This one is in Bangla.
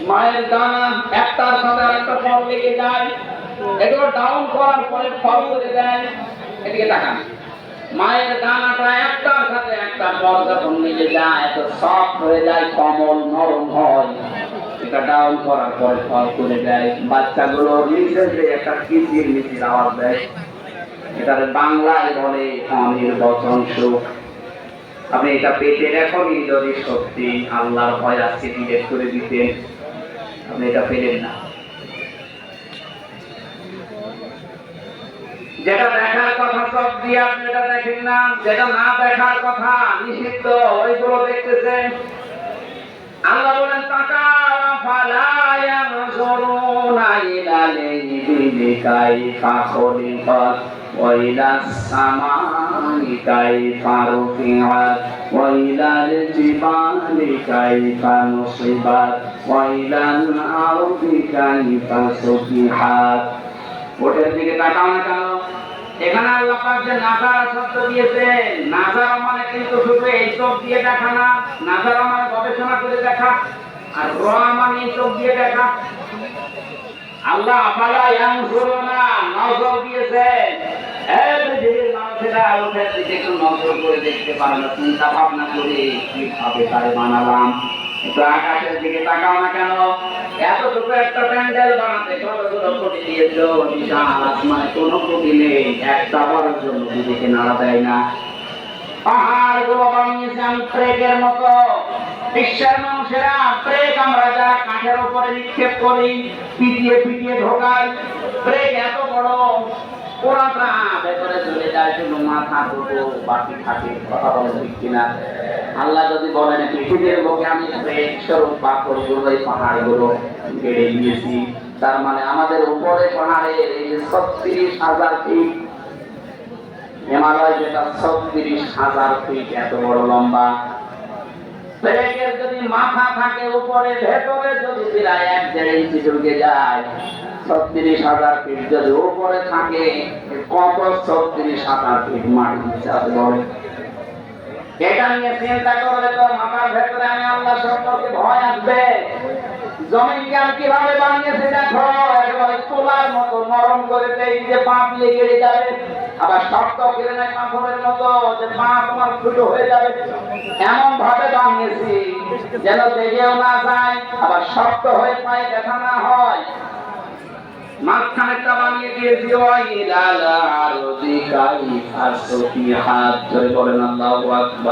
মায়ের দানা একটার সাথে আরেকটা ফল লেগে যায়, এগুলো ডাউন করার পরে ফল করে দেয়। এদিকে তাকান, মায়ের দানাটা একটার সাথে একটা ফল যখন লেগে যায় তো সফট হয়ে যায়, কোমল নরম হয়। এটা ডাউন করার পরে ফল করে দেয়। বাচ্চাগুলো নিচে যে একটা কিচির মিচির আওয়াজ দেয়, এটার বাংলায় বলে অনির্বচন সুখ। আপনি এটা পেটে এখনই যদি সত্যি আল্লাহর ভয় আছে ডিলেট করে দিতেন, আপনি এটা পেলেন না। যেটা দেখার কথা সব দিয়ে আপনি এটা দেখেন না, যেটা না দেখার কথা নিষিদ্ধ ওইগুলো দেখতেছেন। আল্লাহ বলেন তাকাও ফালা ইয়ানজুরুনা ইলাল ইবিলি কাইফা খুলিকাত ওয়া ইলাস সামাই কাইফা রুফিআত ওয়া ইলাল জিবালি কাইফা নুসিবাত ওয়া ইলাল আরদি কাইফা সুতিহাত। ওটার দিকে তাকাও না কেন? এখানে আল্লাহ পাক যে নাজারা শব্দ দিয়েছেন, নাজারা মানে কিন্তু শুধু এই চোখ দিয়ে দেখা না, নাজারা মানে গবেষণা করে দেখা, আর রোয়া মানে এই চোখ দিয়ে দেখা। আল্লাহ আফালা ইয়ানজুরুনা নজর দিয়েছেন, এই পৃথিবীর মানুষেরা ওটার দিকে একটু নজর করে দেখতে পারে না, চিন্তা ভাবনা করে কিভাবে তারে বানালাম। একটু আকাশের দিকে তাকাও না কেন? এতটুকু একটা প্যান্ডেল বানাতে কতগুলো কোটি দিয়েছ, বিশাল আসমানে কোনো কোটি নেই, একটা বড়ের জন্য দিদিকে নাড়া দেয় না। পাহাড় গুলো বানিয়েছে আমি ট্রেকের মতো। বিশ্বের মানুষেরা ট্রেক আমরা যা কাঠের উপরে নিক্ষেপ করি, পিটিয়ে পিটিয়ে ঢোকাই, ট্রেক এত বড়, পুরাটা ভেতরে চলে যায়, শুধু মাথা দুটো বাকি থাকে। কথা বলে ঠিক কিনা? আল্লাহ যদি বলেন পৃথিবীর বুকে আমি ট্রেক স্বরূপ পাথরগুলো এই পাহাড়গুলো গেড়ে দিয়েছি, তার মানে আমাদের উপরে পাহাড়ের এই যে ৩৬,০০০ ফিট হিমালয়, যেটা ৩৬,০০০ ফিট এত বড় লম্বা, ট্রেকের যদি মাথা থাকে উপরে, ভেতরে যদি প্রায় ১-১.৫ ইঞ্চি ঢুকে যায়, ৩৬,০০০ ফিট যদি উপরে থাকে, কত ৩৬,০০০ ফিট মাটি নিচে আছে বলে? এটা নিয়ে চিন্তা করলে তো মাথার ভেতরে আমি আল্লাহ সম্পর্কে ভয় আসবে। জমিনকে আমি কিভাবে বানিয়েছি দেখো, একেবারে তোলার মতো নরম করে দেই যে পা দিয়ে গেড়ে যাবে, আবার শক্ত করে নেয় পাথরের মতো যে পা তোমার ফুটো হয়ে যাবে। এমন ভাবে বানিয়েছি যেন দেখেও না যায়, আবার শক্ত হয়ে পায়ে ব্যথা না হয়। মাঝখানেরটা বানিয়ে দিয়েছি ওয়াইলাল আরদি কাইফা সুতিহাত। বলেন আল্লাহু আকবার।